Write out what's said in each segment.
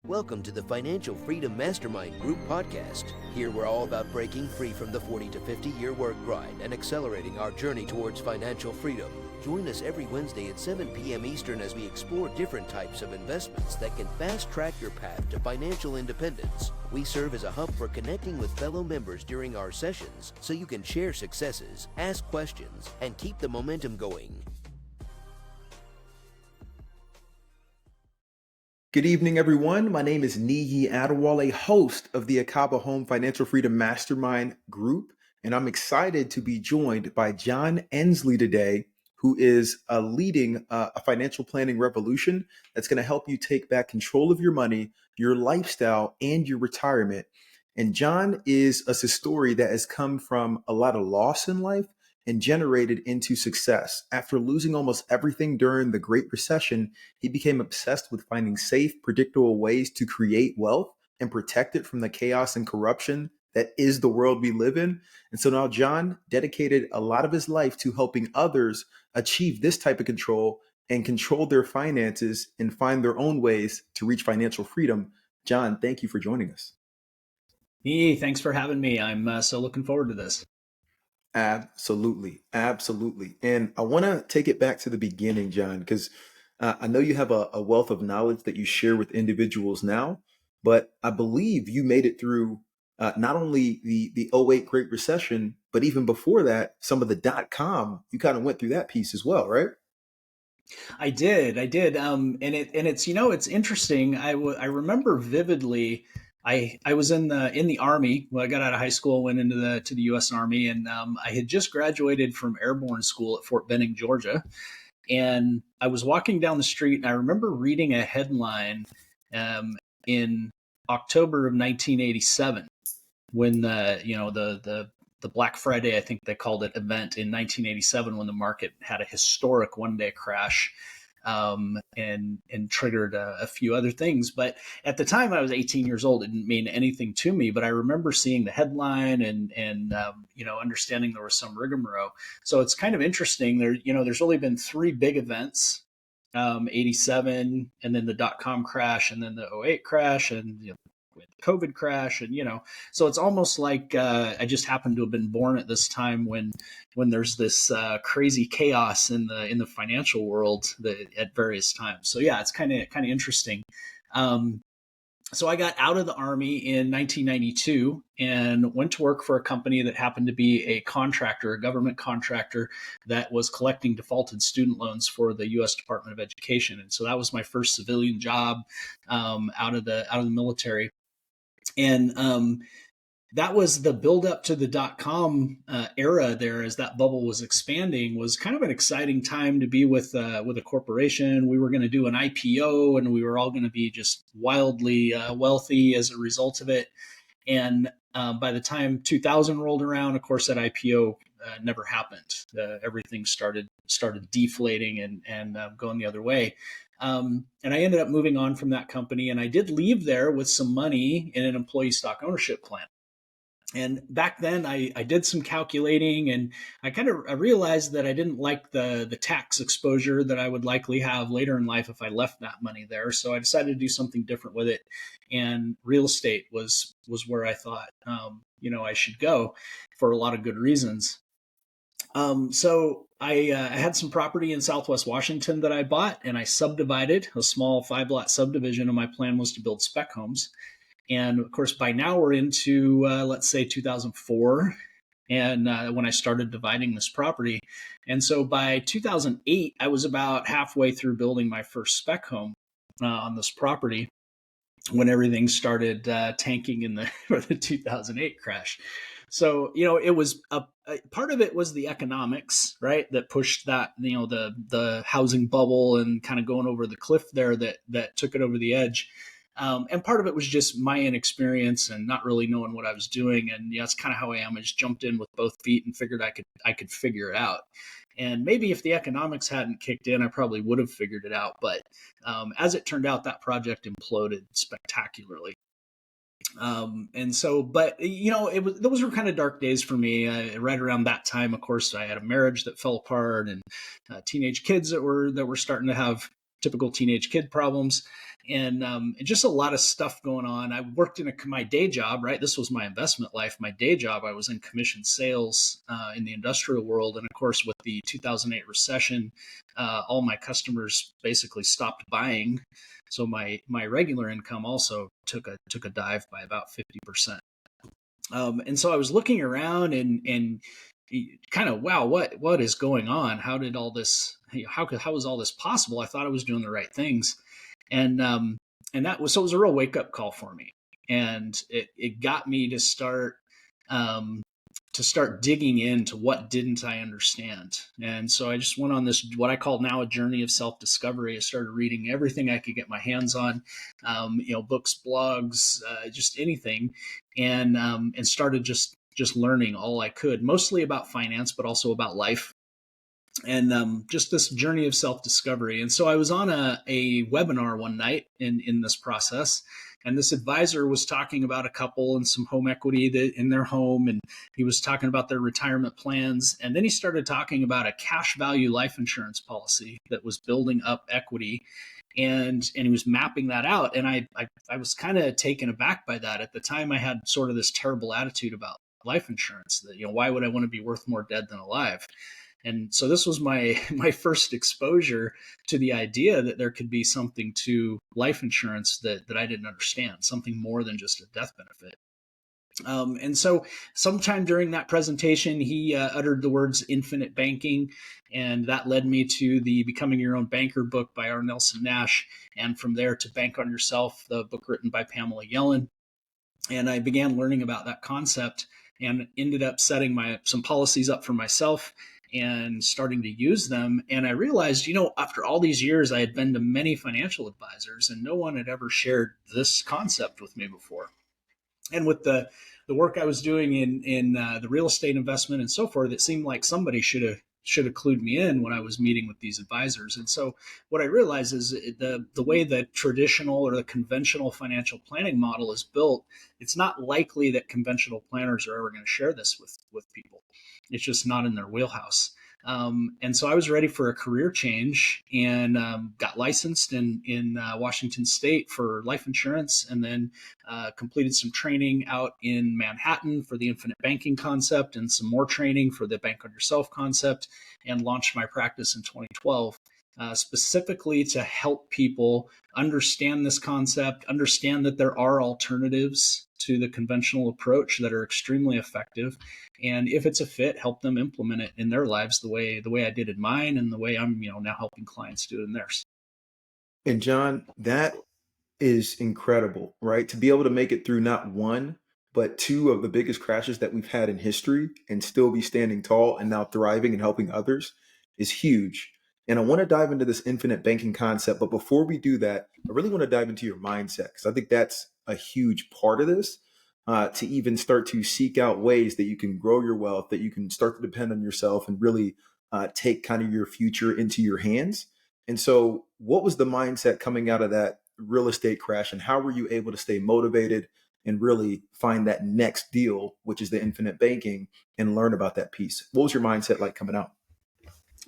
Welcome to the Financial Freedom Mastermind Group podcast. Here we're all about breaking free from the 40 to 50 year work grind and accelerating our journey towards financial freedom. Join us every Wednesday at 7 p.m. Eastern as we explore different types of investments that can fast track your path to financial independence. We serve as a hub for connecting with fellow members during our sessions so you can share successes, ask questions, and keep the momentum going. Good evening, everyone. My name is Niyi Adewale, host of the Akaba Home Financial Freedom Mastermind Group, and I'm excited to be joined by John Ensley today, who is leading a financial planning revolution that's going to help you take back control of your money, your lifestyle, and your retirement. And John is a story that has come from a lot of loss in life and generated into success. After losing almost everything during the Great Recession, he became obsessed with finding safe, predictable ways to create wealth and protect it from the chaos and corruption that is the world we live in. And so now John dedicated a lot of his life to helping others achieve this type of control and control their finances and find their own ways to reach financial freedom. John, thank you for joining us. Hey, thanks for having me. I'm so looking forward to this. Absolutely. Absolutely. And I want to take it back to the beginning, John, because I know you have a wealth of knowledge that you share with individuals now, but I believe you made it through not only the '08 Great Recession, but even before that, some of the .com, you kind of went through that piece as well, right? I did. And it's, it's interesting. I remember vividly. I was in the Army. Well, I got out of high school, went into the U.S. Army, and I had just graduated from airborne school at Fort Benning, Georgia. And I was walking down the street, and I remember reading a headline in October of 1987 when the Black Friday, I think they called it, event in 1987 when the market had a historic one-day crash. And triggered a few other things. But at the time I was 18 years old. It didn't mean anything to me, but I remember seeing the headline and understanding there was some rigmarole. So it's kind of interesting. There's only been three big events, 87 and then the .com crash and then the '08 crash and the COVID crash. And, so it's almost like I just happened to have been born at this time when there's this crazy chaos in the financial world at various times. So yeah, it's kind of interesting. So I got out of the Army in 1992 and went to work for a company that happened to be a government contractor that was collecting defaulted student loans for the U.S. Department of Education. And so that was my first civilian job out of the military. And that was the build up to the .com era there as that bubble was expanding. Was kind of an exciting time to be with a corporation. We were going to do an IPO and we were all going to be just wildly wealthy as a result of it. And by the time 2000 rolled around, of course, that IPO never happened. Everything started deflating and going the other way. And I ended up moving on from that company, and I did leave there with some money in an employee stock ownership plan. And back then I did some calculating, and I realized that I didn't like the tax exposure that I would likely have later in life if I left that money there. So I decided to do something different with it. And real estate was where I thought, I should go for a lot of good reasons. So I had some property in Southwest Washington that I bought, and I subdivided a small 5-lot subdivision, and my plan was to build spec homes. And of course, by now we're into, let's say 2004, and when I started dividing this property. And so by 2008, I was about halfway through building my first spec home on this property when everything started tanking in the 2008 crash. So, it was a part of it was the economics, right? That pushed that, the housing bubble and kind of going over the cliff there that took it over the edge. And part of it was just my inexperience and not really knowing what I was doing. And that's kind of how I am. I just jumped in with both feet and figured I could figure it out. And maybe if the economics hadn't kicked in, I probably would have figured it out. But as it turned out, that project imploded spectacularly. Those were kind of dark days for me. Right around that time, of course, I had a marriage that fell apart and teenage kids that were starting to have typical teenage kid problems, and just a lot of stuff going on. I worked in my day job, right? This was my investment life. My day job, I was in commission sales in the industrial world. And of course, with the 2008 recession, all my customers basically stopped buying. So my regular income also took a dive by about 50%. And so I was looking around and kind of, wow, what is going on? How did all this, how was all this possible? I thought I was doing the right things. And so it was a real wake up call for me. And it got me to start digging into what didn't I understand. And so I just went on this, what I call now a journey of self-discovery. I started reading everything I could get my hands on, books, blogs, just anything. And started just learning all I could, mostly about finance, but also about life. And just this journey of self-discovery. And so I was on a webinar one night in this process, and this advisor was talking about a couple and some home equity in their home, and he was talking about their retirement plans. And then he started talking about a cash value life insurance policy that was building up equity, and he was mapping that out. And I was kind of taken aback by that. At the time, I had sort of this terrible attitude about life insurance that, why would I want to be worth more dead than alive? And so this was my first exposure to the idea that there could be something to life insurance that I didn't understand, something more than just a death benefit. And so sometime during that presentation, he uttered the words infinite banking, and that led me to the Becoming Your Own Banker book by R. Nelson Nash, and from there to Bank on Yourself, the book written by Pamela Yellen. And I began learning about that concept and ended up setting some policies up for myself and starting to use them. And I realized, after all these years, I had been to many financial advisors and no one had ever shared this concept with me before. And with the work I was doing in the real estate investment and so forth, it seemed like somebody should have clued me in when I was meeting with these advisors. And so what I realized is the way the traditional or the conventional financial planning model is built, it's not likely that conventional planners are ever going to share this with people. It's just not in their wheelhouse. And so I was ready for a career change and got licensed in Washington State for life insurance, and then completed some training out in Manhattan for the infinite banking concept and some more training for the Bank on Yourself concept, and launched my practice in 2012. Specifically to help people understand this concept, understand that there are alternatives to the conventional approach that are extremely effective. And if it's a fit, help them implement it in their lives the way I did in mine, and the way I'm now helping clients do it in theirs. And John, that is incredible, right? To be able to make it through not one, but two of the biggest crashes that we've had in history and still be standing tall and now thriving and helping others is huge. And I want to dive into this infinite banking concept. But before we do that, I really want to dive into your mindset, because I think that's a huge part of this, to even start to seek out ways that you can grow your wealth, that you can start to depend on yourself and really take kind of your future into your hands. And so what was the mindset coming out of that real estate crash, and how were you able to stay motivated and really find that next deal, which is the infinite banking, and learn about that piece? What was your mindset like coming out?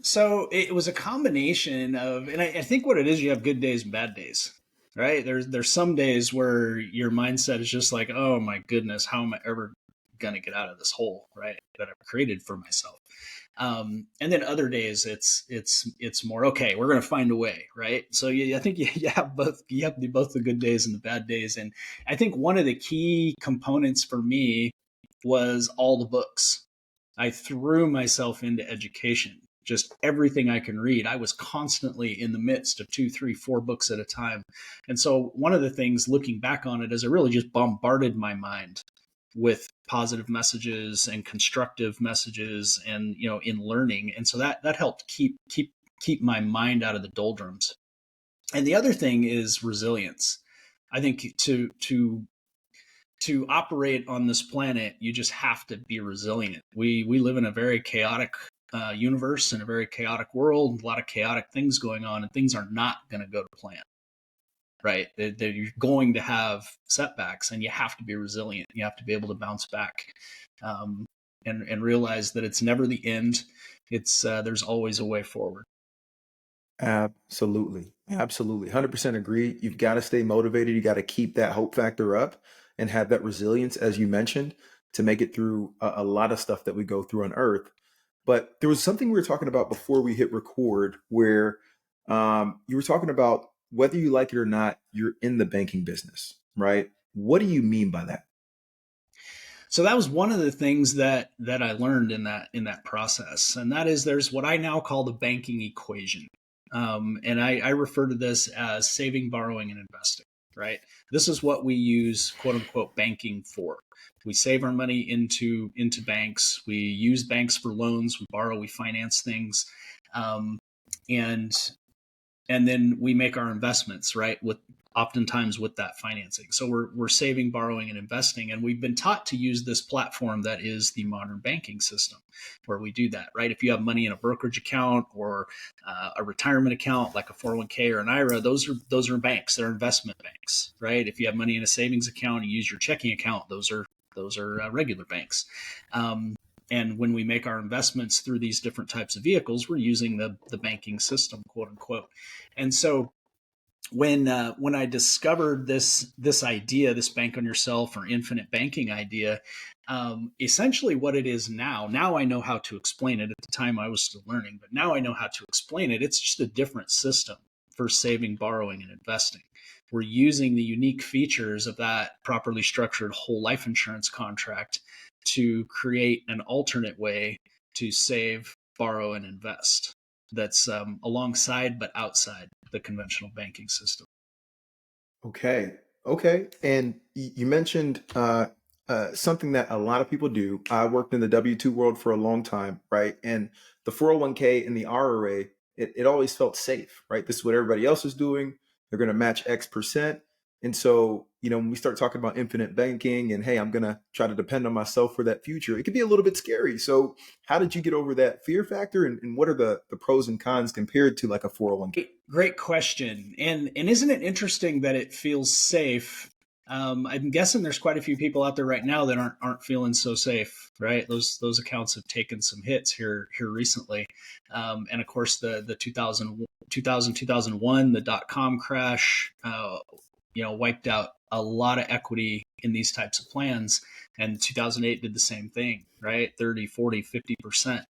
So it was a combination of, and I think what it is, you have good days and bad days, right? There's some days where your mindset is just like, oh my goodness, how am I ever going to get out of this hole, right, that I've created for myself? And then other days it's more, okay, we're going to find a way, right? So I think you have both the good days and the bad days. And I think one of the key components for me was all the books. I threw myself into education, just everything I can read. I was constantly in the midst of 2, 3, 4 books at a time. And so one of the things looking back on it is I really just bombarded my mind with positive messages and constructive messages, and in learning. And so that helped keep my mind out of the doldrums. And the other thing is resilience. I think to operate on this planet, you just have to be resilient. We live in a very chaotic universe, in a very chaotic world, a lot of chaotic things going on, and things are not going to go to plan. Right? You're going to have setbacks, and you have to be resilient. You have to be able to bounce back, and realize that it's never the end. It's there's always a way forward. Absolutely. Absolutely. 100% agree. You've got to stay motivated. You got to keep that hope factor up and have that resilience, as you mentioned, to make it through a lot of stuff that we go through on earth. But there was something we were talking about before we hit record where you were talking about whether you like it or not, you're in the banking business, right? What do you mean by that? So that was one of the things that I learned in that process, and that is there's what I now call the banking equation, and I refer to this as saving, borrowing, and investing. Right. This is what we use "quote unquote" banking for. We save our money into banks. We use banks for loans. We borrow. We finance things, um, and and then we make our investments, right, with oftentimes with that financing. So we're saving, borrowing, and investing, and we've been taught to use this platform that is the modern banking system, where we do that, right? If you have money in a brokerage account or a retirement account like a 401k or an IRA, those are banks. They're investment banks, right? If you have money in a savings account, you use your checking account. Those are regular banks. And when we make our investments through these different types of vehicles, we're using the banking system, quote unquote. And so when I discovered this idea, this bank on yourself or infinite banking idea, essentially what it is now I know how to explain it. At the time I was still learning, but now I know how to explain it. It's just a different system for saving, borrowing, and investing. We're using the unique features of that properly structured whole life insurance contract to create an alternate way to save, borrow, and invest that's alongside but outside the conventional banking system. Okay. Okay. And you mentioned something that a lot of people do. I worked in the W-2 world for a long time, right? And the 401k and the RRA, it always felt safe, right? This is what everybody else is doing. They're going to match X percent. And so, when we start talking about infinite banking and, hey, I'm going to try to depend on myself for that future, it can be a little bit scary. So how did you get over that fear factor? And what are the pros and cons compared to like a 401k? Great question. And isn't it interesting that it feels safe? I'm guessing there's quite a few people out there right now that aren't feeling so safe, right? Those accounts have taken some hits here recently, and of course the 2001 the .com crash, wiped out a lot of equity in these types of plans, and 2008 did the same thing, right? 30, 40, 50%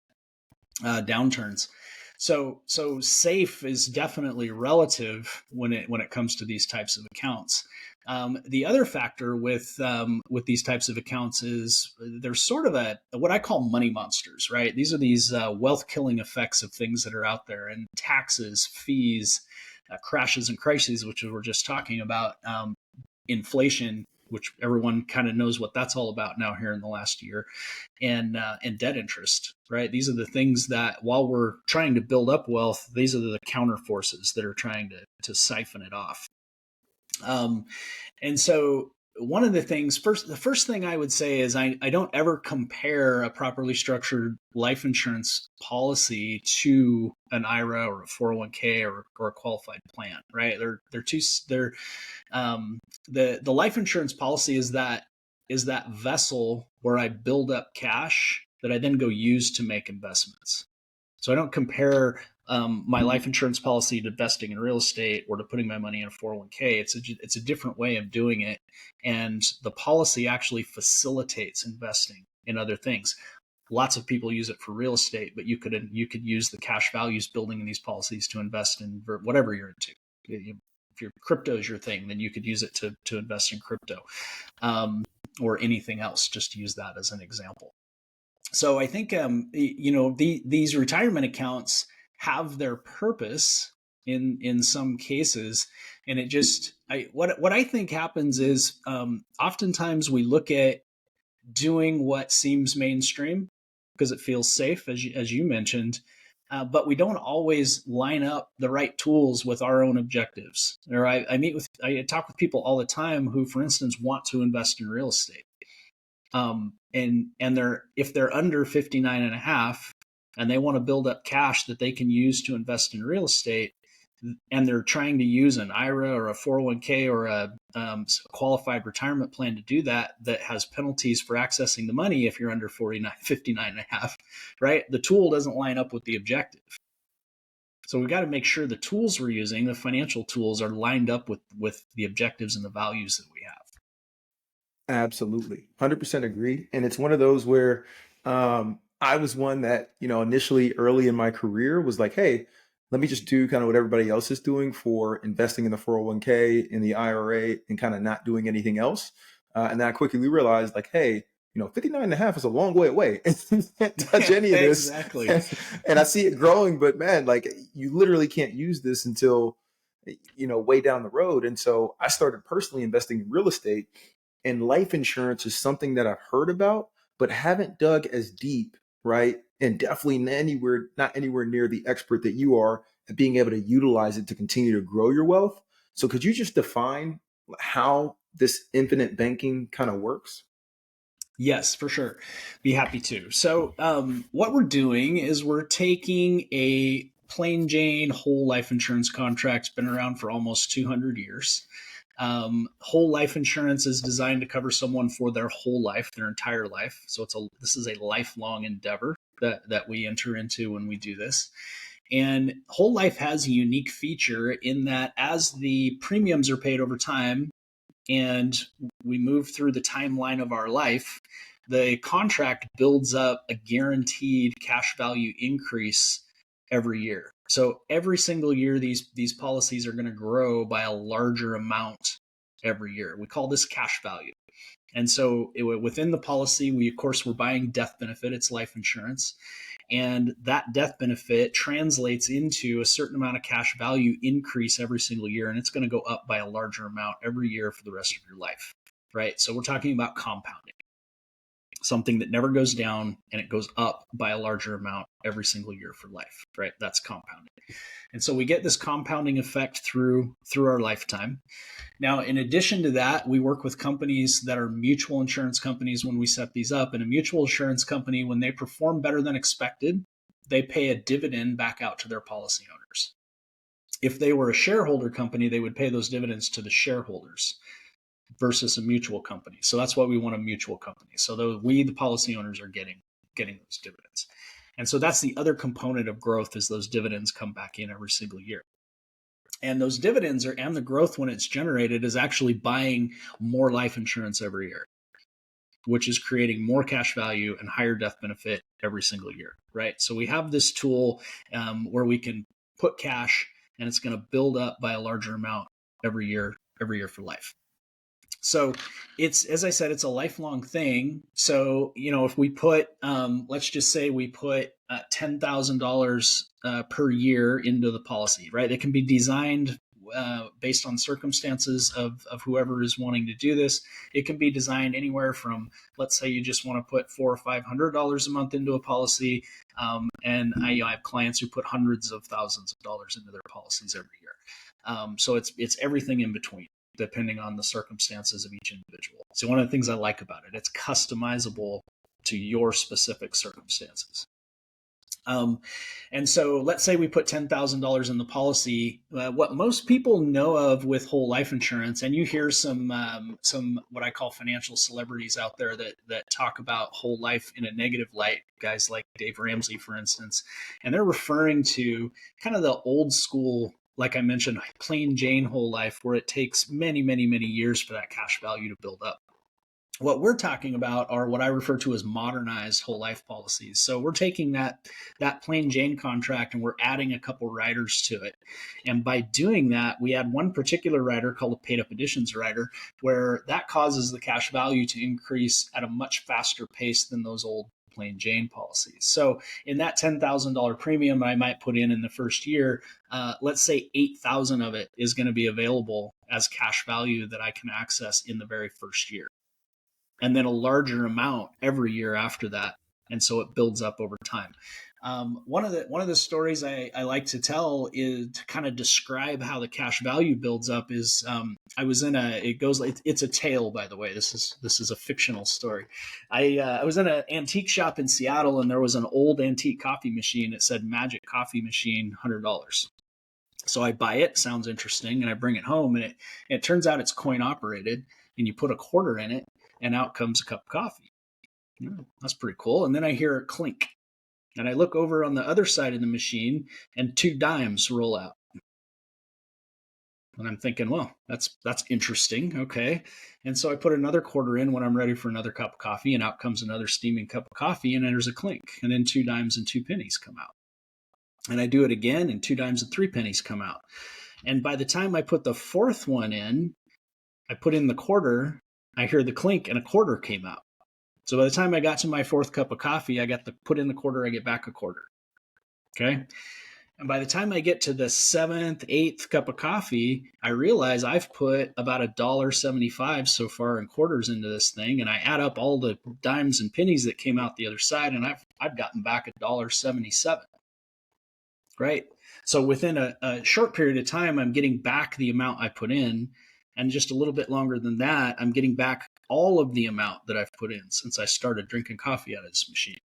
downturns. So safe is definitely relative when it comes to these types of accounts. The other factor with these types of accounts is there's sort of what I call money monsters, right? These are these wealth killing effects of things that are out there, and taxes, fees, crashes and crises, which we're just talking about, inflation, which everyone kind of knows what that's all about now here in the last year, and debt interest, right? These are the things that while we're trying to build up wealth, these are the counter forces that are trying to siphon it off. And so one of the first thing I would say is I don't ever compare a properly structured life insurance policy to an IRA or a 401k or a qualified plan, right? The life insurance policy is that vessel where I build up cash that I then go use to make investments. So I don't compare my life insurance policy to investing in real estate or to putting my money in a 401k. It's a different way of doing it, and the policy actually facilitates investing in other things. Lots of people use it for real estate, but you could use the cash values building in these policies to invest in whatever you're into. If your crypto is your thing, then you could use it to invest in crypto, or anything else. Just to use that as an example. So I think these retirement accounts have their purpose in some cases, and what I think happens is oftentimes we look at doing what seems mainstream because it feels safe, as you mentioned, but we don't always line up the right tools with our own objectives. Or I talk with people all the time who, for instance, want to invest in real estate. And if they're under 59 and a half and they want to build up cash that they can use to invest in real estate, and they're trying to use an IRA or a 401k or a qualified retirement plan to do that has penalties for accessing the money if you're under 59 and a half, right? The tool doesn't line up with the objective. So we got to make sure the tools we're using, the financial tools, are lined up with the objectives and the values that we have. Absolutely. 100% agree. And it's one of those where I was one that, initially early in my career was like, hey, let me just do kind of what everybody else is doing for investing in the 401k, in the IRA, and kind of not doing anything else. And then I quickly realized like, hey, 59 and a half is a long way away. And you can't touch any of this. Exactly. And I see it growing, but man, like you literally can't use this until, way down the road. And so I started personally investing in real estate, and life insurance is something that I've heard about, but haven't dug as deep, right? And definitely not anywhere near the expert that you are at being able to utilize it to continue to grow your wealth. So could you just define how this infinite banking kind of works? Yes, for sure. Be happy to. So what we're doing is we're taking a plain Jane whole life insurance contract. It's been around for almost 200 years. Whole life insurance is designed to cover someone for their whole life, their entire life. So this is a lifelong endeavor that we enter into when we do this. And whole life has a unique feature in that as the premiums are paid over time and we move through the timeline of our life, the contract builds up a guaranteed cash value increase every year. So every single year, these policies are going to grow by a larger amount every year. We call this cash value. And so within the policy, we're buying death benefit. It's life insurance. And that death benefit translates into a certain amount of cash value increase every single year. And it's going to go up by a larger amount every year for the rest of your life, right? So we're talking about compounding, something that never goes down and it goes up by a larger amount every single year for life, right? That's compounding. And so we get this compounding effect through our lifetime. Now, in addition to that, we work with companies that are mutual insurance companies when we set these up. And a mutual insurance company, when they perform better than expected, they pay a dividend back out to their policy owners. If they were a shareholder company, they would pay those dividends to the shareholders versus a mutual company. So that's why we want a mutual company. So the policy owners, are getting those dividends. And so that's the other component of growth, is those dividends come back in every single year. And those dividends and the growth when it's generated is actually buying more life insurance every year, which is creating more cash value and higher death benefit every single year, right? So we have this tool where we can put cash and it's going to build up by a larger amount every year for life. So it's, as I said, it's a lifelong thing. So, if we put, let's just say we put $10,000 per year into the policy, right? It can be designed based on circumstances of whoever is wanting to do this. It can be designed anywhere from, let's say you just want to put $400 or $500 a month into a policy. And I have clients who put hundreds of thousands of dollars into their policies every year. So it's everything in between, depending on the circumstances of each individual. So one of the things I like about it, it's customizable to your specific circumstances. And so let's say we put $10,000 in the policy. What most people know of with whole life insurance, and you hear some what I call financial celebrities out there that talk about whole life in a negative light, guys like Dave Ramsey, for instance, and they're referring to kind of the old school, like I mentioned, plain Jane whole life, where it takes many, many, many years for that cash value to build up. What we're talking about are what I refer to as modernized whole life policies. So we're taking that plain Jane contract and we're adding a couple riders to it. And by doing that, we add one particular rider called a paid up additions rider, where that causes the cash value to increase at a much faster pace than those old plain Jane policies. So in that $10,000 premium I might put in the first year, let's say 8,000 of it is going to be available as cash value that I can access in the very first year. And then a larger amount every year after that. And so it builds up over time. One of the stories I like to tell is to kind of describe how the cash value builds up is I was in it's a tale, by the way. This is a fictional story. I was in an antique shop in Seattle, and there was an old antique coffee machine. It said Magic Coffee Machine, $100. So I buy it. Sounds interesting, and I bring it home, and it turns out it's coin operated, and you put a quarter in it, and out comes a cup of coffee. That's pretty cool. And then I hear it clink. And I look over on the other side of the machine and 2 dimes roll out. And I'm thinking, well, that's interesting. Okay. And so I put another quarter in when I'm ready for another cup of coffee, and out comes another steaming cup of coffee, and there's a clink. And then 2 dimes and 2 pennies come out. And I do it again, and 2 dimes and 3 pennies come out. And by the time I put the fourth one in, I put in the quarter, I hear the clink, and a quarter came out. So by the time I got to my fourth cup of coffee, I got to put in the quarter, I get back a quarter. Okay. And by the time I get to the 7th, 8th cup of coffee, I realize I've put about $1.75 so far in quarters into this thing. And I add up all the dimes and pennies that came out the other side, and I've gotten back $1.77. Right. So within a short period of time, I'm getting back the amount I put in. And just a little bit longer than that, I'm getting back all of the amount that I've put in since I started drinking coffee out of this machine.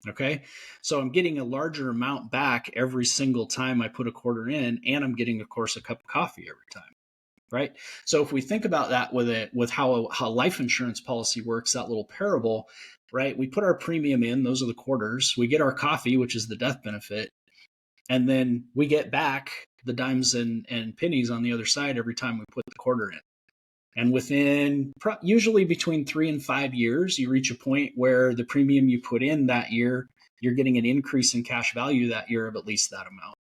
Okay. So I'm getting a larger amount back every single time I put a quarter in, and I'm getting, of course, a cup of coffee every time. Right. So if we think about that with how life insurance policy works, that little parable, right? We put our premium in, those are the quarters. We get our coffee, which is the death benefit. And then we get back the dimes and pennies on the other side every time we put the quarter in. And within usually between 3 and 5 years, you reach a point where the premium you put in that year, you're getting an increase in cash value that year of at least that amount.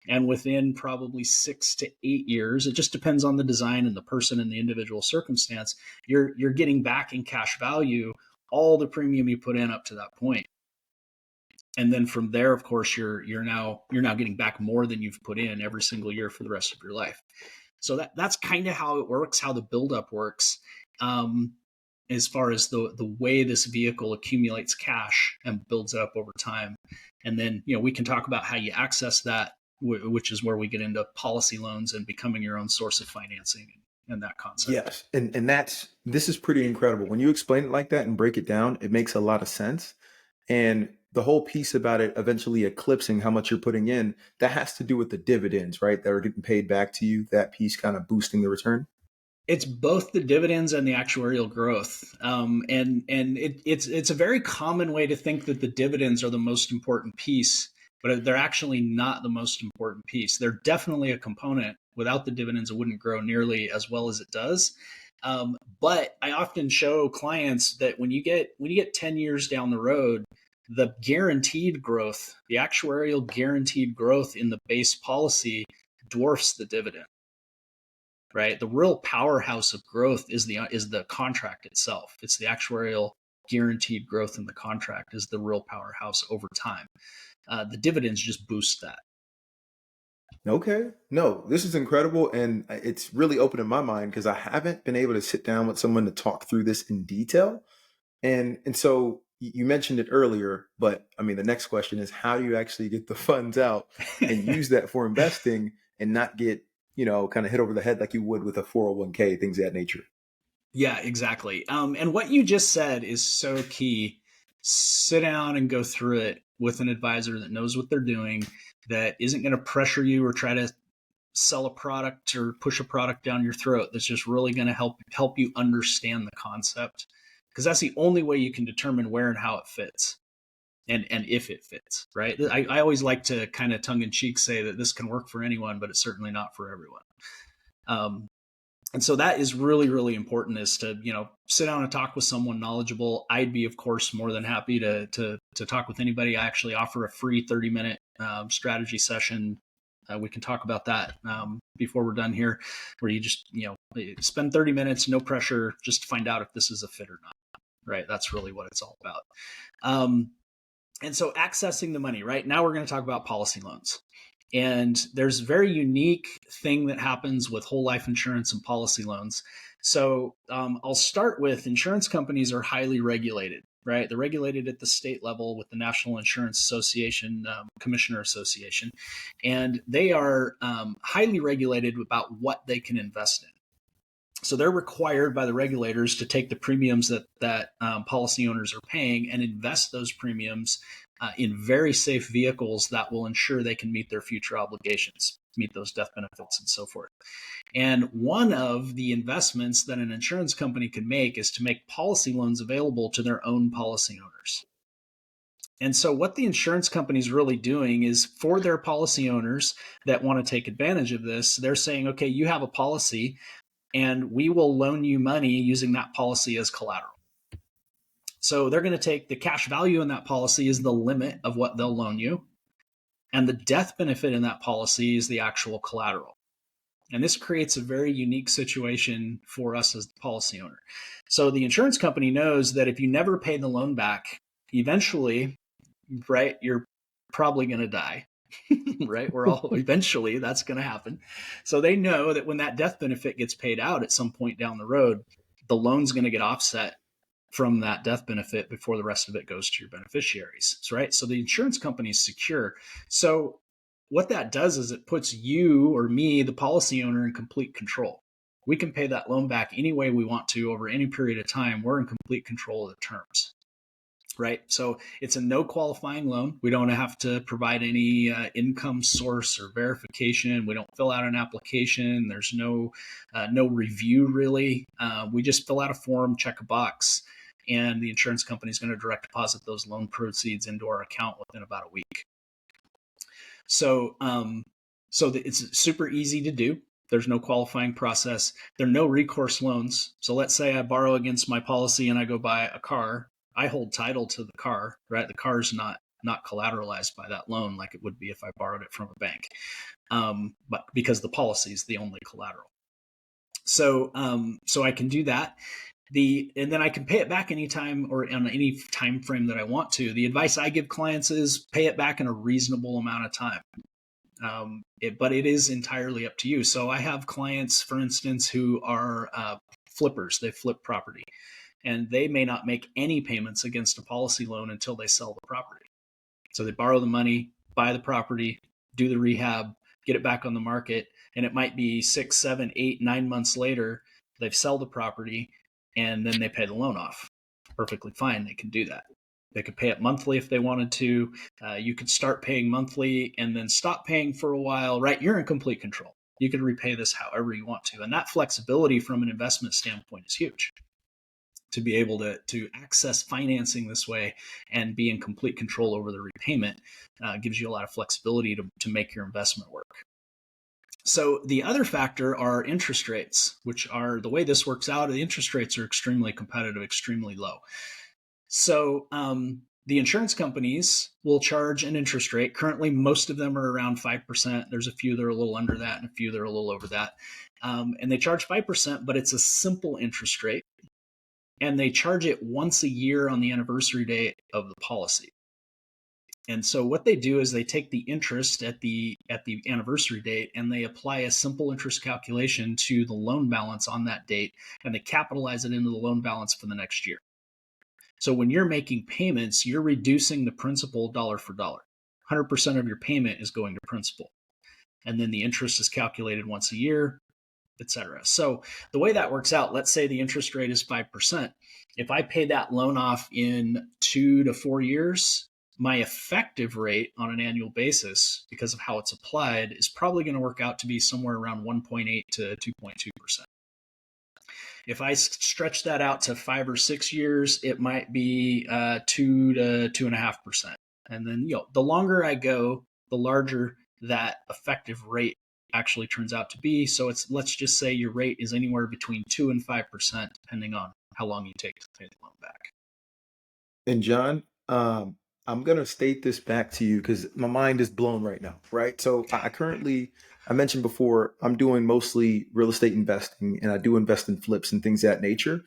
And within probably 6 to 8 years, it just depends on the design and the person and the individual circumstance, you're getting back in cash value all the premium you put in up to that point. And then from there, of course, you're now getting back more than you've put in every single year for the rest of your life. So that's kind of how it works, how the buildup works, as far as the way this vehicle accumulates cash and builds it up over time. And then, we can talk about how you access that, which is where we get into policy loans and becoming your own source of financing and that concept. Yes. And this is pretty incredible. When you explain it like that and break it down, it makes a lot of sense. And the whole piece about it eventually eclipsing how much you're putting in, that has to do with the dividends, right? That are getting paid back to you, that piece kind of boosting the return. It's both the dividends and the actuarial growth. It's a very common way to think that the dividends are the most important piece, but they're actually not the most important piece. They're definitely a component. Without the dividends, it wouldn't grow nearly as well as it does. But I often show clients that when you get 10 years down the road, the guaranteed growth, the actuarial guaranteed growth in the base policy dwarfs the dividend, right? The real powerhouse of growth is the contract itself. It's the actuarial guaranteed growth in the contract is the real powerhouse over time. The dividends just boost that. Okay. No, this is incredible. And it's really opening my mind because I haven't been able to sit down with someone to talk through this in detail. And so you mentioned it earlier, but I mean, the next question is how do you actually get the funds out and use that for investing and not get, kind of hit over the head like you would with a 401k, things of that nature? Yeah, exactly. And what you just said is so key. Sit down and go through it with an advisor that knows what they're doing, that isn't going to pressure you or try to sell a product or push a product down your throat. That's just really going to help you understand the concept, because that's the only way you can determine where and how it fits and if it fits, right? I always like to kind of tongue in cheek say that this can work for anyone, but it's certainly not for everyone. And so that is really, really important, is to, sit down and talk with someone knowledgeable. I'd be, of course, more than happy to talk with anybody. I actually offer a free 30-minute strategy session. We can talk about that before we're done here, where you just, spend 30 minutes, no pressure, just to find out if this is a fit or not, right? That's really what it's all about. And so accessing the money, right? Now we're going to talk about policy loans. And there's a very unique thing that happens with whole life insurance and policy loans. So I'll start with insurance companies are highly regulated, right? They're regulated at the state level with the National Insurance Association, Commissioner Association, and they are highly regulated about what they can invest in. So they're required by the regulators to take the premiums that policy owners are paying and invest those premiums in very safe vehicles that will ensure they can meet their future obligations, meet those death benefits and so forth. And one of the investments that an insurance company can make is to make policy loans available to their own policy owners. And so what the insurance company is really doing is, for their policy owners that want to take advantage of this, they're saying, okay, you have a policy and we will loan you money using that policy as collateral. So they're going to take the cash value in that policy is the limit of what they'll loan you. And the death benefit in that policy is the actual collateral. And this creates a very unique situation for us as the policy owner. So the insurance company knows that if you never pay the loan back, eventually, right, you're probably going to die, right? Eventually that's going to happen. So they know that when that death benefit gets paid out at some point down the road, the loan's going to get offset from that death benefit before the rest of it goes to your beneficiaries, right? So the insurance company is secure. So what that does is it puts you or me, the policy owner, in complete control. We can pay that loan back any way we want to over any period of time. We're in complete control of the terms, right? So it's a no qualifying loan. We don't have to provide any income source or verification. We don't fill out an application. There's no review really. We just fill out a form, check a box, and the insurance company is going to direct deposit those loan proceeds into our account within about a week. So, it's super easy to do. There's no qualifying process. There are no recourse loans. So let's say I borrow against my policy and I go buy a car. I hold title to the car, right? The car is not collateralized by that loan like it would be if I borrowed it from a bank, but because the policy is the only collateral. So I can do that. And then I can pay it back anytime or on any time frame that I want to. The advice I give clients is pay it back in a reasonable amount of time. But it is entirely up to you. So I have clients, for instance, who are flippers. They flip property, and they may not make any payments against a policy loan until they sell the property. So they borrow the money, buy the property, do the rehab, get it back on the market, and it might be 6, 7, 8, 9 months later, they've sell the property, and then they pay the loan off. Perfectly fine. They can do that. They could pay it monthly if they wanted to. You could start paying monthly and then stop paying for a while, right? You're in complete control. You can repay this however you want to. And that flexibility from an investment standpoint is huge. To be able to access financing this way and be in complete control over the repayment gives you a lot of flexibility to make your investment work. So the other factor are interest rates, which are the way this works out. The interest rates are extremely competitive, extremely low. So the insurance companies will charge an interest rate. Currently, most of them are around 5%. There's a few that are a little under that and a few that are a little over that. And they charge 5%, but it's a simple interest rate. And they charge it once a year on the anniversary date of the policy. And so what they do is they take the interest at the anniversary date and they apply a simple interest calculation to the loan balance on that date, and they capitalize it into the loan balance for the next year. So when you're making payments, you're reducing the principal dollar for dollar. 100% of your payment is going to principal. And then the interest is calculated once a year, etc. So the way that works out, let's say the interest rate is 5%. If I pay that loan off in 2 to 4 years, my effective rate on an annual basis, because of how it's applied, is probably going to work out to be somewhere around 1.8 to 2.2%. If I stretch that out to 5 or 6 years, it might be 2 to 2.5%. And then, the longer I go, the larger that effective rate actually turns out to be. So let's just say your rate is anywhere between 2 and 5%, depending on how long you take to pay the loan back. And John, I'm going to state this back to you because my mind is blown right now, right? So I mentioned before, I'm doing mostly real estate investing, and I do invest in flips and things of that nature.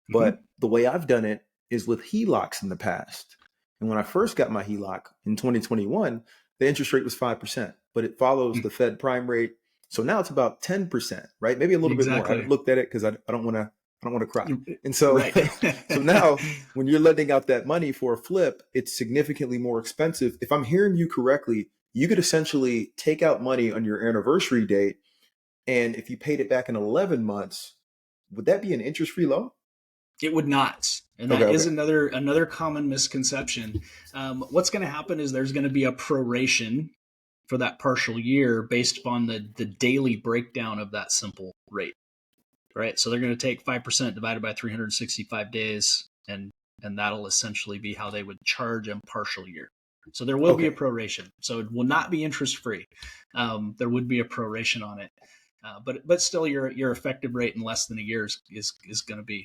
But the way I've done it is with HELOCs in the past. And when I first got my HELOC in 2021, the interest rate was 5%, but it follows the Fed prime rate. So now it's about 10%, right? Maybe a little bit more. I haven't looked at it because I don't want to cry. And so, Right. So now when you're lending out that money for a flip, it's significantly more expensive. If I'm hearing you correctly, you could essentially take out money on your anniversary date. And if you paid it back in 11 months, would that be an interest-free loan? It would not. And that is another common misconception. What's going to happen is there's going to be a proration for that partial year based upon the daily breakdown of that simple rate, right? So they're going to take 5% divided by 365 days and and that'll essentially be how they would charge a partial year. So there will be a Okay. proration. So it will not be interest free. There would be a proration on it, but still, your effective rate in less than a year is going to be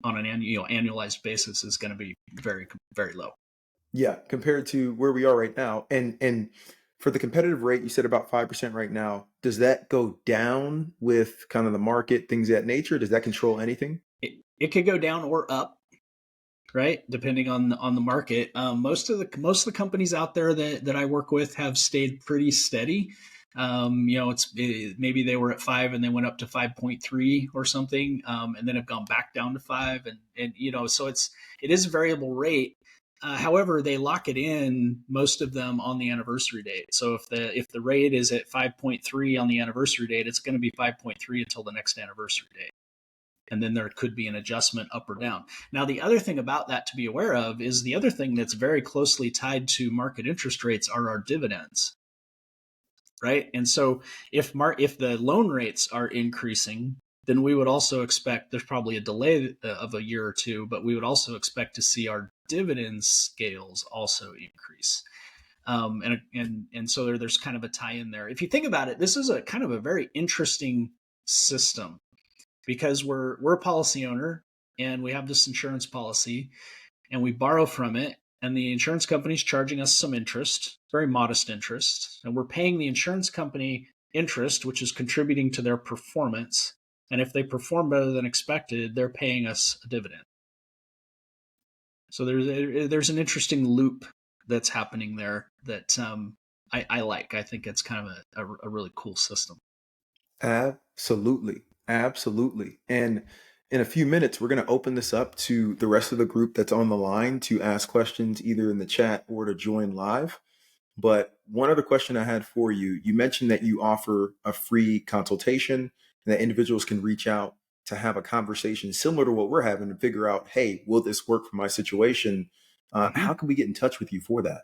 on an annualized basis is going to be very very low. Yeah, compared to where we are right now. And for the competitive rate, you said about 5% right now. Does that go down with kind of the market, things of that nature? Does that control anything? It could go down or up, right? Depending on the market. Most of the companies out there that I work with have stayed pretty steady. Maybe they were at 5 and they went up to 5.3 or something, and then have gone back down to 5, and so it is a variable rate. However, they lock it in, most of them, on the anniversary date. So if the rate is at 5.3 on the anniversary date, it's going to be 5.3 until the next anniversary date. And then there could be an adjustment up or down. Now, the other thing about that to be aware of is the other thing that's very closely tied to market interest rates are our dividends, right? And so if the loan rates are increasing, then we would also expect, there's probably a delay of a year or two, but we would also expect to see our dividend scales also increase. And so there's kind of a tie in there. If you think about it, this is a kind of a very interesting system, because we're a policy owner and we have this insurance policy and we borrow from it, and the insurance company is charging us some interest, very modest interest, and we're paying the insurance company interest, which is contributing to their performance. And if they perform better than expected, they're paying us a dividend. So there's an interesting loop that's happening there that I like. I think it's kind of a really cool system. Absolutely. Absolutely. And in a few minutes, we're going to open this up to the rest of the group that's on the line to ask questions either in the chat or to join live. But one other question I had for you, you mentioned that you offer a free consultation and that individuals can reach out to have a conversation similar to what we're having to figure out, hey, will this work for my situation? How can we get in touch with you for that?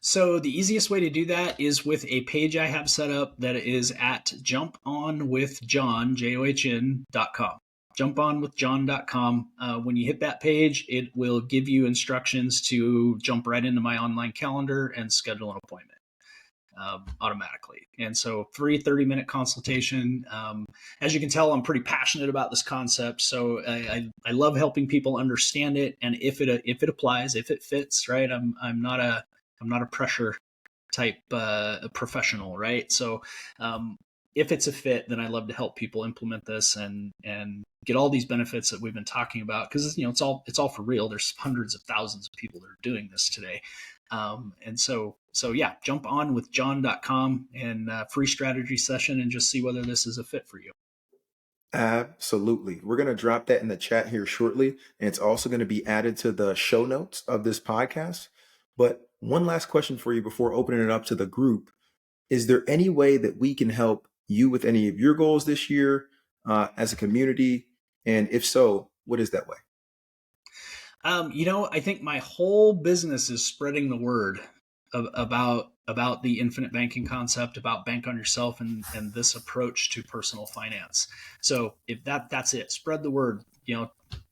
So the easiest way to do that is with a page I have set up that is at jumponwithjohn, JOHN.com. Jumponwithjohn.com. When you hit that page, it will give you instructions to jump right into my online calendar and schedule an appointment automatically. And so free 30-minute consultation. As you can tell, I'm pretty passionate about this concept. So I love helping people understand it. And if it applies, if it fits, right? I'm not a pressure type professional, right? So if it's a fit, then I love to help people implement this and get all these benefits that we've been talking about, because it's all for real. There's hundreds of thousands of people that are doing this today. And so yeah, jump on with john.com and free strategy session and just see whether this is a fit for you. Absolutely. We're going to drop that in the chat here shortly. And it's also going to be added to the show notes of this podcast. But one last question for you before opening it up to the group. Is there any way that we can help you with any of your goals this year as a community? And if so, what is that way? I think my whole business is spreading the word about the infinite banking concept, about bank on yourself, and this approach to personal finance. So if that's it, spread the word.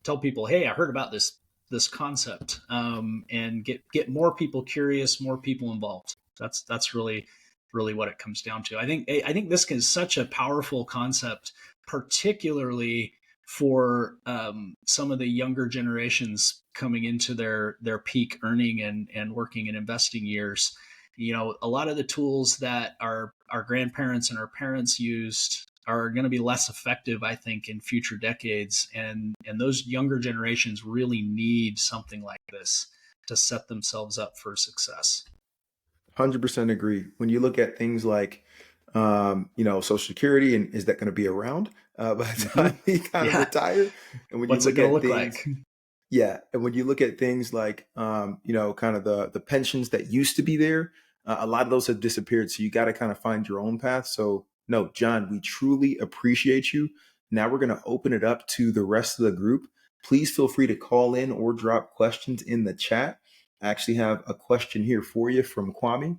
Tell people, hey, I heard about this concept, and get more people curious, more people involved. That's really what it comes down to. I think this is such a powerful concept, particularly for some of the younger generations coming into their peak earning and working and investing years. A lot of the tools that our grandparents and our parents used are going to be less effective, I think, in future decades. And those younger generations really need something like this to set themselves up for success. 100% agree. When you look at things like, Social Security, and is that going to be around by the time he kind of retire? And when What's you it going look to look at things, like? yeah, and when you look at things like, kind of the pensions that used to be there, a lot of those have disappeared. So you got to kind of find your own path. So no, John, we truly appreciate you. Now we're going to open it up to the rest of the group. Please feel free to call in or drop questions in the chat. I actually have a question here for you from Kwame.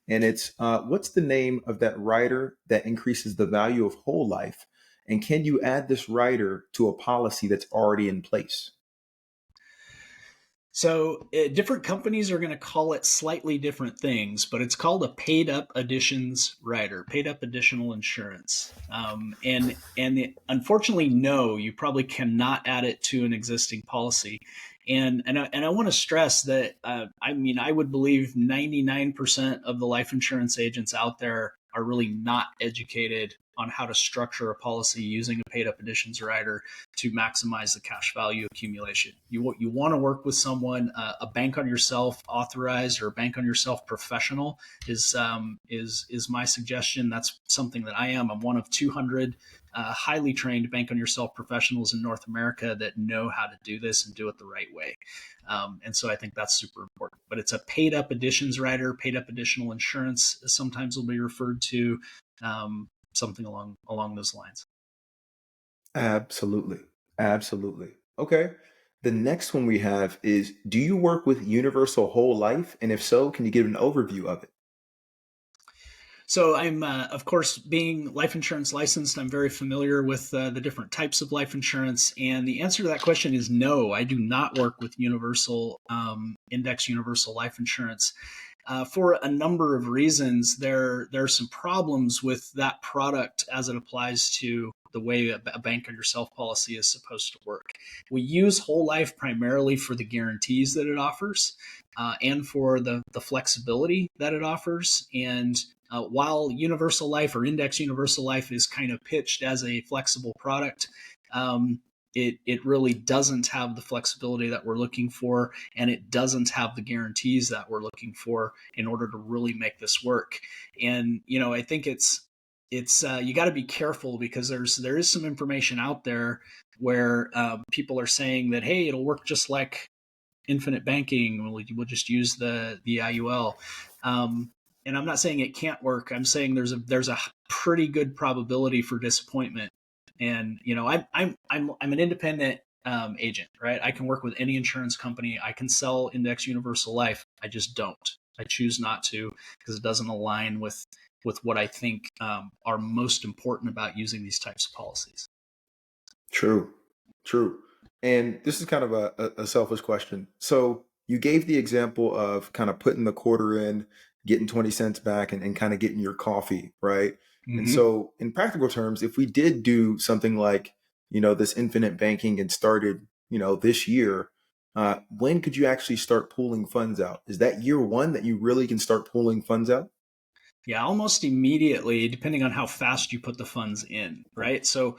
And it's, what's the name of that rider that increases the value of whole life? And can you add this rider to a policy that's already in place? So different companies are going to call it slightly different things, but it's called a paid up additions rider, paid up additional insurance. Unfortunately, no, you probably cannot add it to an existing policy. And I want to stress that I would believe 99% of the life insurance agents out there are really not educated on how to structure a policy using a paid up additions rider to maximize the cash value accumulation. You want to work with someone, a bank on yourself authorized or a bank on yourself professional is my suggestion. That's something that I am. I'm one of 200 highly trained bank on yourself professionals in North America that know how to do this and do it the right way. And so I think that's super important. But it's a paid up additions rider, paid up additional insurance. Sometimes will be referred to something along those lines. Absolutely. Absolutely. Okay. The next one we have is, do you work with Universal Whole Life? And if so, can you give an overview of it? So I'm, of course, being life insurance licensed, I'm very familiar with the different types of life insurance. And the answer to that question is no, I do not work with universal index universal life insurance. For a number of reasons, there are some problems with that product as it applies to the way a bank on yourself policy is supposed to work. We use whole life primarily for the guarantees that it offers and for the flexibility that it offers. And while universal life or index universal life is kind of pitched as a flexible product, it really doesn't have the flexibility that we're looking for, and it doesn't have the guarantees that we're looking for in order to really make this work. And I think it's you got to be careful because there is some information out there where people are saying that, hey, it'll work just like infinite banking. We'll just use the IUL. And I'm not saying it can't work. I'm saying there's a pretty good probability for disappointment. And I'm an independent agent, right? I can work with any insurance company. I can sell index universal life. I just don't. I choose not to because it doesn't align with what I think are most important about using these types of policies. True. True. And this is kind of a selfish question. So you gave the example of kind of putting the quarter in, getting 20 cents back, and kind of getting your coffee, right? Mm-hmm. And so in practical terms, if we did do something like, this infinite banking and started, this year, when could you actually start pulling funds out? Is that year one that you really can start pulling funds out? Yeah, almost immediately, depending on how fast you put the funds in, right? So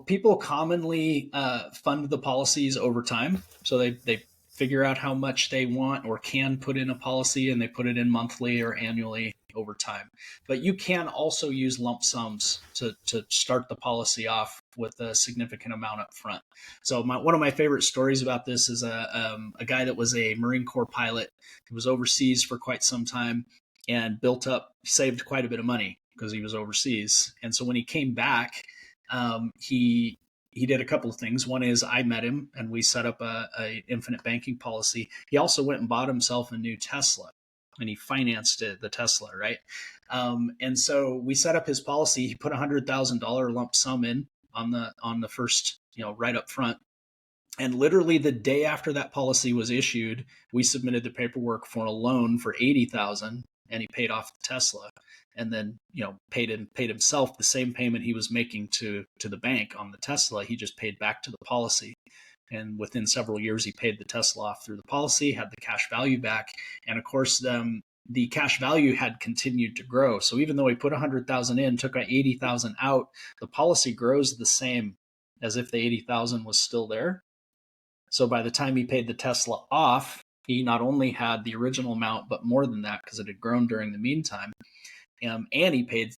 people commonly fund the policies over time. So they figure out how much they want or can put in a policy, and they put it in monthly or annually over time. But you can also use lump sums to start the policy off with a significant amount up front. So one of my favorite stories about this is a guy that was a Marine Corps pilot who was overseas for quite some time and saved quite a bit of money because he was overseas. And so when he came back, he did a couple of things. One is I met him and we set up a infinite banking policy. He also went and bought himself a new Tesla and he financed the Tesla, right? And so we set up his policy. He put $100,000 lump sum in on the first, right up front. And literally the day after that policy was issued, we submitted the paperwork for a loan for $80,000, and he paid off the Tesla, and then paid himself the same payment he was making to the bank on the Tesla. He just paid back to the policy, and within several years, he paid the Tesla off through the policy, had the cash value back, and of course, the cash value had continued to grow. So even though he put 100,000 in, took 80,000 out, the policy grows the same as if the 80,000 was still there. So by the time he paid the Tesla off, he not only had the original amount, but more than that because it had grown during the meantime. And he paid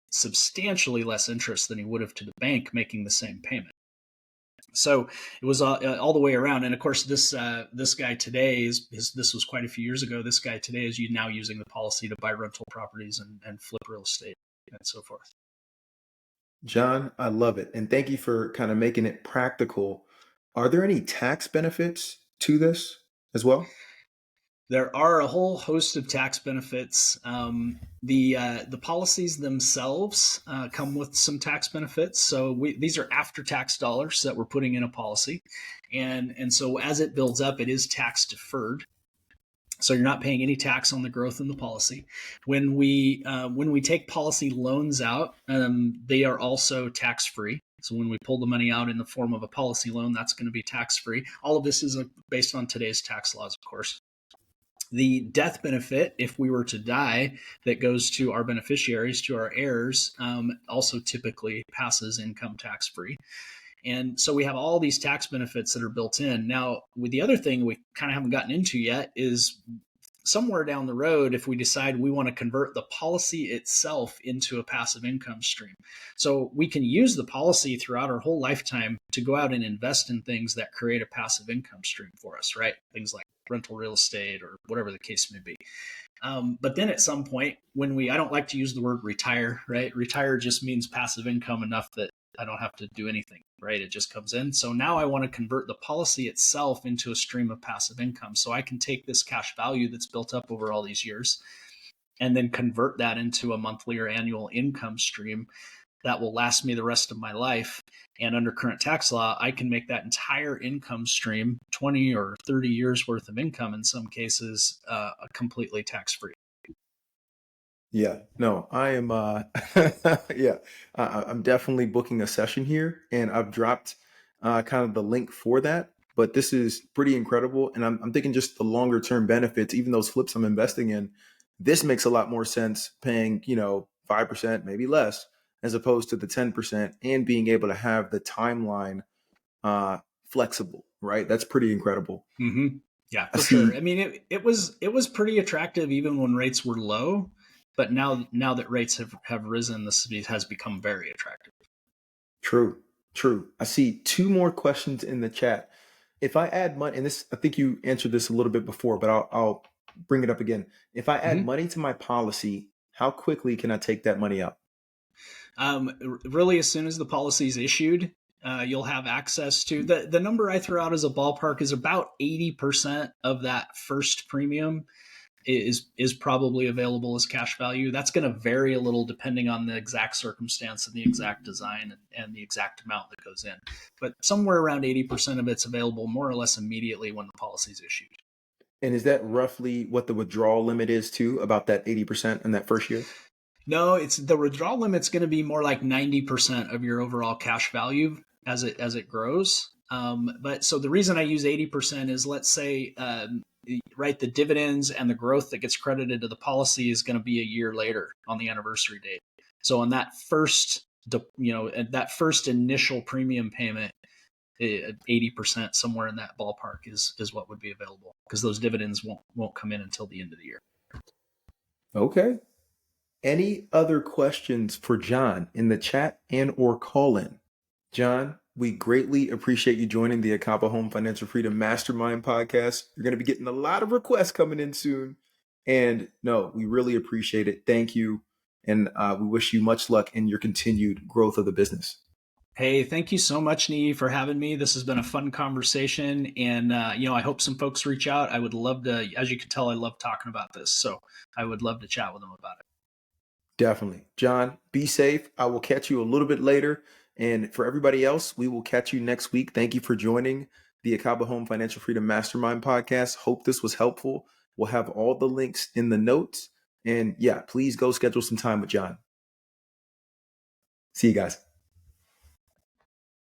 substantially less interest than he would have to the bank making the same payment. So it was all the way around. And of course, this guy today this was quite a few years ago. This guy today is now using the policy to buy rental properties and flip real estate and so forth. John, I love it. And thank you for kind of making it practical. Are there any tax benefits to this as well? There are a whole host of tax benefits. The policies themselves come with some tax benefits. So these are after tax dollars that we're putting in a policy, and so as it builds up, it is tax deferred. So you're not paying any tax on the growth in the policy. When we take policy loans out, they are also tax free. So when we pull the money out in the form of a policy loan, that's going to be tax free. All of this is based on today's tax laws, of course. The death benefit, if we were to die, that goes to our beneficiaries, to our heirs, also typically passes income tax free. And so we have all these tax benefits that are built in. Now, with the other thing we kind of haven't gotten into yet is somewhere down the road, if we decide we want to convert the policy itself into a passive income stream. So we can use the policy throughout our whole lifetime to go out and invest in things that create a passive income stream for us, right? Things like rental real estate or whatever the case may be. But then at some point, I don't like to use the word retire, right? Retire just means passive income enough that I don't have to do anything, right? It just comes in. So now I want to convert the policy itself into a stream of passive income. So I can take this cash value that's built up over all these years and then convert that into a monthly or annual income stream that will last me the rest of my life. And under current tax law, I can make that entire income stream, 20 or 30 years worth of income in some cases, completely tax-free. Yeah, no, I am, yeah, I'm definitely booking a session here, and I've dropped kind of the link for that, but this is pretty incredible. And I'm thinking just the longer term benefits, even those flips I'm investing in, this makes a lot more sense paying, 5%, maybe less, as opposed to the 10% and being able to have the timeline flexible, right? That's pretty incredible. Mm-hmm. Yeah, for sure. I mean, it was pretty attractive even when rates were low. But now that rates have risen, this has become very attractive. True. I see two more questions in the chat. If I add money, and this, I think you answered this a little bit before, but I'll bring it up again. If I add money to my policy, how quickly can I take that money out? Really, as soon as the policy is issued, you'll have access to the number I threw out as a ballpark is about 80% of that first premium is probably available as cash value. That's going to vary a little depending on the exact circumstance and the exact design and the exact amount that goes in. But somewhere around 80% of it's available more or less immediately when the policy is issued. And is that roughly what the withdrawal limit is too, about that 80% in that first year? No, it's the withdrawal limit's going to be more like 90% of your overall cash value as it grows. But so the reason I use 80% is, let's say, right, the dividends and the growth that gets credited to the policy is going to be a year later on the anniversary date. So on that first, that first initial premium payment, 80%, somewhere in that ballpark is what would be available, because those dividends won't come in until the end of the year. Okay. Any other questions for John in the chat and or call in? John, we greatly appreciate you joining the Acaba Home Financial Freedom Mastermind podcast. You're going to be getting a lot of requests coming in soon. And no, we really appreciate it. Thank you. And we wish you much luck in your continued growth of the business. Hey, thank you so much, Nee, for having me. This has been a fun conversation. And, I hope some folks reach out. I would love to, as you can tell, I love talking about this. So I would love to chat with them about it. Definitely. John, be safe. I will catch you a little bit later. And for everybody else, we will catch you next week. Thank you for joining the Acaba Home Financial Freedom Mastermind podcast. Hope this was helpful. We'll have all the links in the notes. And yeah, please go schedule some time with John. See you guys.